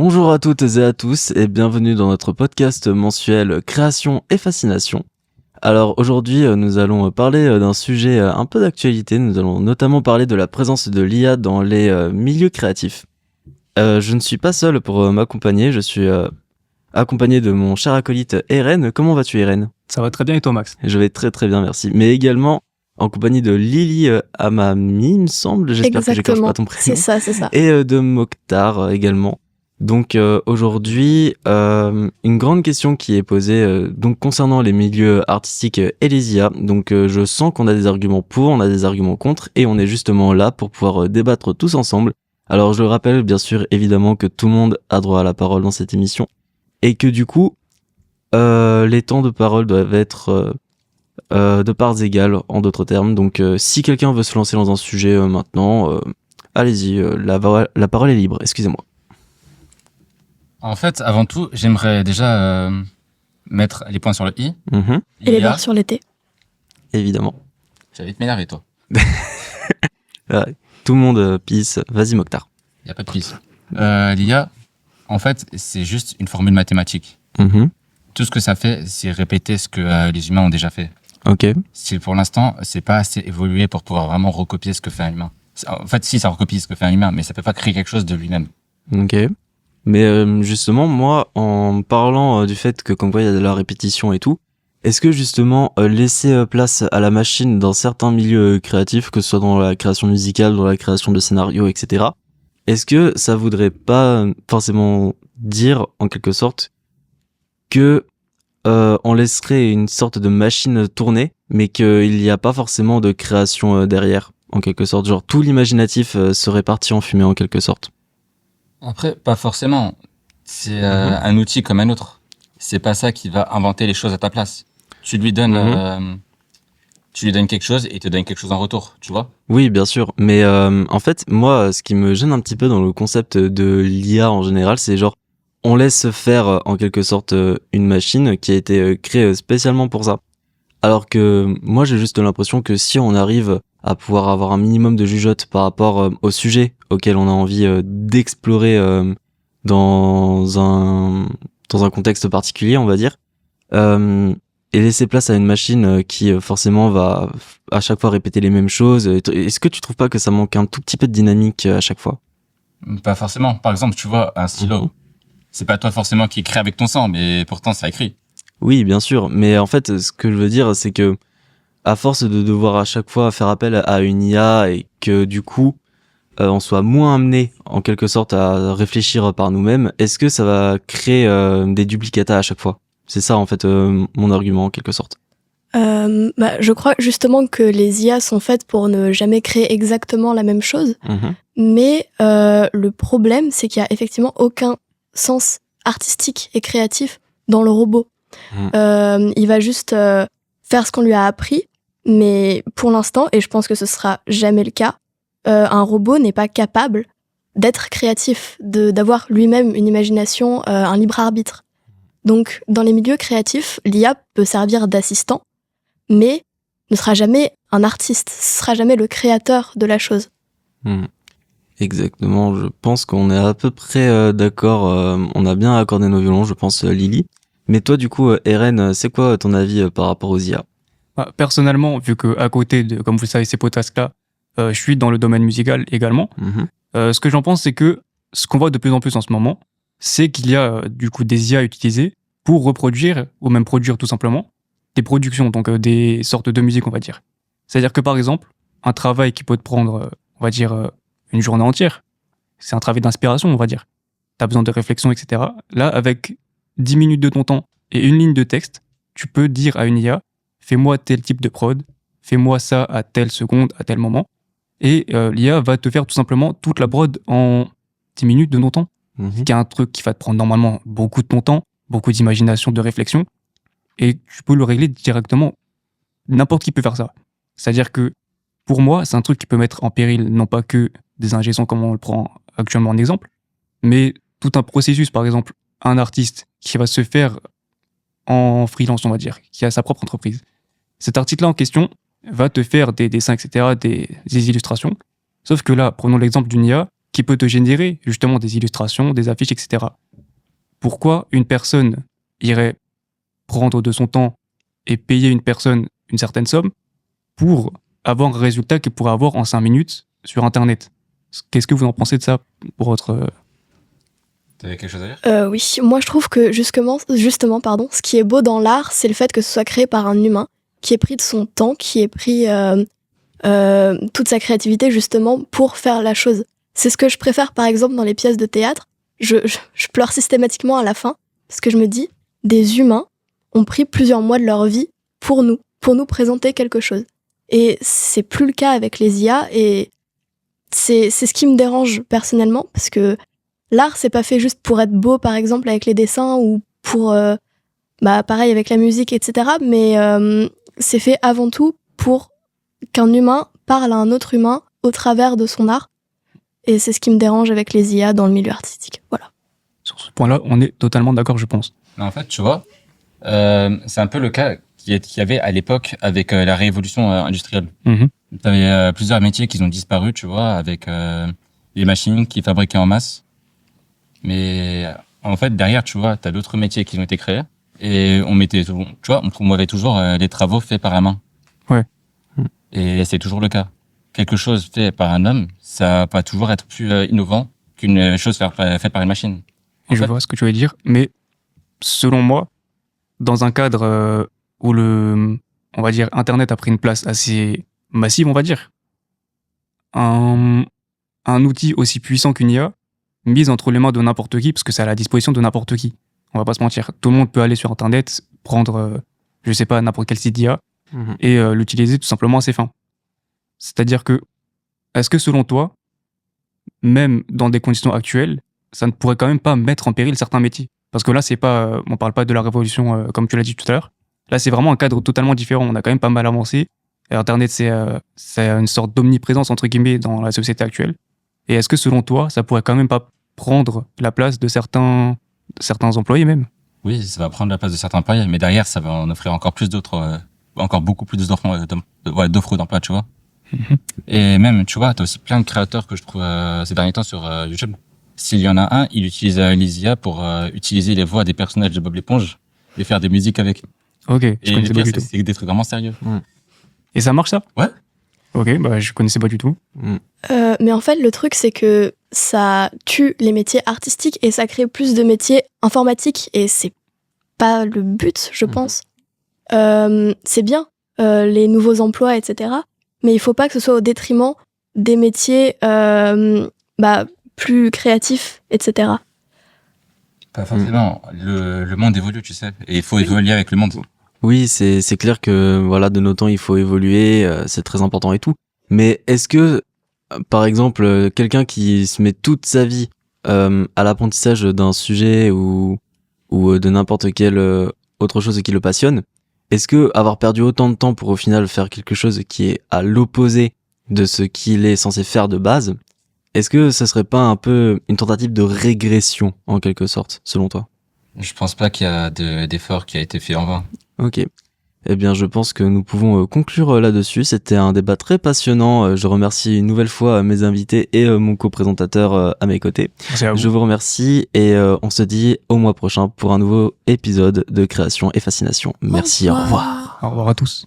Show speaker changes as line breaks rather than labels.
Bonjour à toutes et à tous et bienvenue dans notre podcast mensuel Création et Fascination. Alors aujourd'hui nous allons parler d'un sujet un peu d'actualité, nous allons notamment parler de la présence de l'IA dans les milieux créatifs. Je ne suis pas seul pour m'accompagner, je suis accompagné de mon cher acolyte Eren. Comment vas-tu Eren ?
Ça va très bien et toi Max ?
Je vais très très bien merci, mais également en compagnie de Lily Amami, il me semble, j'espère que j'écorche pas ton prénom.
C'est ça.
Et de Mokhtar également. Donc aujourd'hui, une grande question qui est posée donc concernant les milieux artistiques et les IA. Donc je sens qu'on a des arguments pour, on a des arguments contre, et on est justement là pour pouvoir débattre tous ensemble. Alors je le rappelle bien sûr évidemment que tout le monde a droit à la parole dans cette émission, et que du coup les temps de parole doivent être de parts égales en d'autres termes. Donc si quelqu'un veut se lancer dans un sujet maintenant, allez-y, la parole est libre, excusez-moi.
En fait, avant tout, j'aimerais déjà mettre les points sur le i.
Et les barres sur les T.
Évidemment.
J'allais te m'énerver, toi.
Ouais, tout le monde pisse. Vas-y, Mokhtar.
Il n'y a pas de pisse. L'IA, en fait, c'est juste une formule mathématique. Tout ce que ça fait, c'est répéter ce que les humains ont déjà fait.
Ok.
Pour l'instant, c'est pas assez évolué pour pouvoir vraiment recopier ce que fait un humain. En fait, si, ça recopie ce que fait un humain, mais ça peut pas créer quelque chose de lui-même.
Ok. Mais justement, moi, en parlant du fait que comme quoi il y a de la répétition et tout, est-ce que justement laisser place à la machine dans certains milieux créatifs, que ce soit dans la création musicale, dans la création de scénarios, etc., est-ce que ça voudrait pas forcément dire, en quelque sorte, que on laisserait une sorte de machine tourner, mais qu'il n'y a pas forcément de création derrière, en quelque sorte, genre tout l'imaginatif serait parti en fumée en quelque sorte?
Après, pas forcément. C'est un outil comme un autre. C'est pas ça qui va inventer les choses à ta place. Tu lui donnes quelque chose et il te donne quelque chose en retour, tu vois ?
Oui, bien sûr. Mais en fait, moi, ce qui me gêne un petit peu dans le concept de l'IA en général, c'est genre, on laisse faire en quelque sorte une machine qui a été créée spécialement pour ça. Alors que moi, j'ai juste l'impression que si on arrive à pouvoir avoir un minimum de jugeote par rapport au sujet auquel on a envie d'explorer dans un contexte particulier, on va dire, et laisser place à une machine qui forcément va à chaque fois répéter les mêmes choses. Est-ce que tu trouves pas que ça manque un tout petit peu de dynamique à chaque fois ?
Pas forcément. Par exemple, tu vois, un stylo. C'est pas toi forcément qui écris avec ton sang, mais pourtant ça écrit.
Oui, bien sûr. Mais en fait, ce que je veux dire, c'est que à force de devoir à chaque fois faire appel à une IA et que du coup on soit moins amené en quelque sorte à réfléchir par nous-mêmes, est-ce que ça va créer des duplicata à chaque fois ? C'est ça en fait mon argument en quelque sorte.
Je crois justement que les IA sont faites pour ne jamais créer exactement la même chose, mais le problème c'est qu'il y a effectivement aucun sens artistique et créatif dans le robot. Il va juste faire ce qu'on lui a appris, mais pour l'instant, et je pense que ce sera jamais le cas, un robot n'est pas capable d'être créatif, d'avoir lui-même une imagination, un libre arbitre. Donc, dans les milieux créatifs, l'IA peut servir d'assistant, mais ne sera jamais un artiste, ce sera jamais le créateur de la chose.
Exactement, je pense qu'on est à peu près d'accord, on a bien accordé nos violons, je pense, Lily. Mais toi, du coup, Eren, c'est quoi ton avis par rapport aux IA ?
Personnellement, vu que à côté de, comme vous le savez, ces podcasts-là, je suis dans le domaine musical également. Ce que j'en pense, c'est que ce qu'on voit de plus en plus en ce moment, c'est qu'il y a du coup des IA utilisées pour reproduire ou même produire tout simplement des productions, donc des sortes de musique, on va dire. C'est-à-dire que par exemple, un travail qui peut te prendre, on va dire, une journée entière, c'est un travail d'inspiration, on va dire. T'as besoin de réflexion, etc. Là, avec 10 minutes de ton temps et une ligne de texte, tu peux dire à une IA, fais-moi tel type de prod, fais-moi ça à telle seconde, à tel moment. Et l'IA va te faire tout simplement toute la prod en 10 minutes de ton temps. Ce qui est un truc qui va te prendre normalement beaucoup de ton temps, beaucoup d'imagination, de réflexion. Et tu peux le régler directement. N'importe qui peut faire ça. C'est-à-dire que, pour moi, c'est un truc qui peut mettre en péril non pas que des ingé-sons comme on le prend actuellement en exemple, mais tout un processus, par exemple, un artiste qui va se faire en freelance, on va dire, qui a sa propre entreprise. Cet artiste-là en question va te faire des dessins, etc., des illustrations. Sauf que là, prenons l'exemple d'une IA, qui peut te générer justement des illustrations, des affiches, etc. Pourquoi une personne irait prendre de son temps et payer une personne une certaine somme pour avoir un résultat qu'il pourrait avoir en 5 minutes sur Internet? Qu'est-ce que vous en pensez de ça pour votre...
T'avais quelque chose à dire?
Oui, moi je trouve que justement, ce qui est beau dans l'art, c'est le fait que ce soit créé par un humain qui ait pris de son temps, qui ait pris toute sa créativité justement pour faire la chose. C'est ce que je préfère par exemple dans les pièces de théâtre. Je pleure systématiquement à la fin parce que je me dis, des humains ont pris plusieurs mois de leur vie pour nous présenter quelque chose. Et c'est plus le cas avec les IA, et c'est ce qui me dérange personnellement, parce que l'art, c'est pas fait juste pour être beau, par exemple, avec les dessins, ou pour, pareil avec la musique, etc. Mais c'est fait avant tout pour qu'un humain parle à un autre humain au travers de son art. Et c'est ce qui me dérange avec les IA dans le milieu artistique. Voilà.
Sur ce point-là, on est totalement d'accord, je pense.
En fait, tu vois, c'est un peu le cas qu'il y avait à l'époque avec la révolution industrielle.
Mm-hmm.
Tu avais plusieurs métiers qui ont disparu, tu vois, avec les machines qui fabriquaient en masse. Mais en fait, derrière, tu vois, tu as d'autres métiers qui ont été créés et on promouvait toujours les travaux faits par la main.
Ouais.
Et c'est toujours le cas. Quelque chose fait par un homme, ça va toujours être plus innovant qu'une chose faite par une machine.
Et je vois ce que tu veux dire, mais selon moi, dans un cadre où on va dire, Internet a pris une place assez massive, on va dire, un outil aussi puissant qu'une IA, mise entre les mains de n'importe qui, parce que c'est à la disposition de n'importe qui. On va pas se mentir. Tout le monde peut aller sur Internet, prendre, je sais pas, n'importe quel site d'IA, et l'utiliser tout simplement à ses fins. C'est-à-dire que, est-ce que selon toi, même dans des conditions actuelles, ça ne pourrait quand même pas mettre en péril certains métiers? Parce que là, on parle pas de la révolution comme tu l'as dit tout à l'heure. Là, c'est vraiment un cadre totalement différent. On a quand même pas mal avancé. Et Internet, c'est une sorte d'omniprésence, entre guillemets, dans la société actuelle. Et est-ce que selon toi, ça pourrait quand même pas prendre la place de certains employés même?
Oui, ça va prendre la place de certains employés, mais derrière, ça va en offrir encore plus d'autres, encore beaucoup plus d'offres d'emploi, tu vois. Et même, tu vois, t'as aussi plein de créateurs que je trouve ces derniers temps sur YouTube. S'il y en a un, il utilise les IA pour utiliser les voix des personnages de Bob l'éponge et faire des musiques avec.
Ok,
je connaissais pas du tout. C'est des trucs vraiment sérieux.
Et ça marche, ça?
Ouais.
Ok, je connaissais pas du tout.
Mais en fait, le truc, c'est que ça tue les métiers artistiques et ça crée plus de métiers informatiques, et c'est pas le but, je pense. C'est bien, les nouveaux emplois, etc. Mais il faut pas que ce soit au détriment des métiers plus créatifs, etc.
Pas forcément. Le monde évolue, tu sais, et il faut évoluer avec le monde.
Oui, c'est clair que voilà, de nos temps, il faut évoluer, c'est très important et tout. Mais est-ce que, par exemple, quelqu'un qui se met toute sa vie à l'apprentissage d'un sujet ou de n'importe quelle autre chose qui le passionne, est-ce que avoir perdu autant de temps pour au final faire quelque chose qui est à l'opposé de ce qu'il est censé faire de base, est-ce que ça serait pas un peu une tentative de régression en quelque sorte, selon toi?
Je pense pas qu'il y a d'effort qui a été fait en vain.
Ok. Eh bien, je pense que nous pouvons conclure là-dessus. C'était un débat très passionnant. Je remercie une nouvelle fois mes invités et mon co-présentateur à mes côtés. Je vous remercie et on se dit au mois prochain pour un nouveau épisode de Création et Fascination. Merci, au revoir.
Au revoir à tous.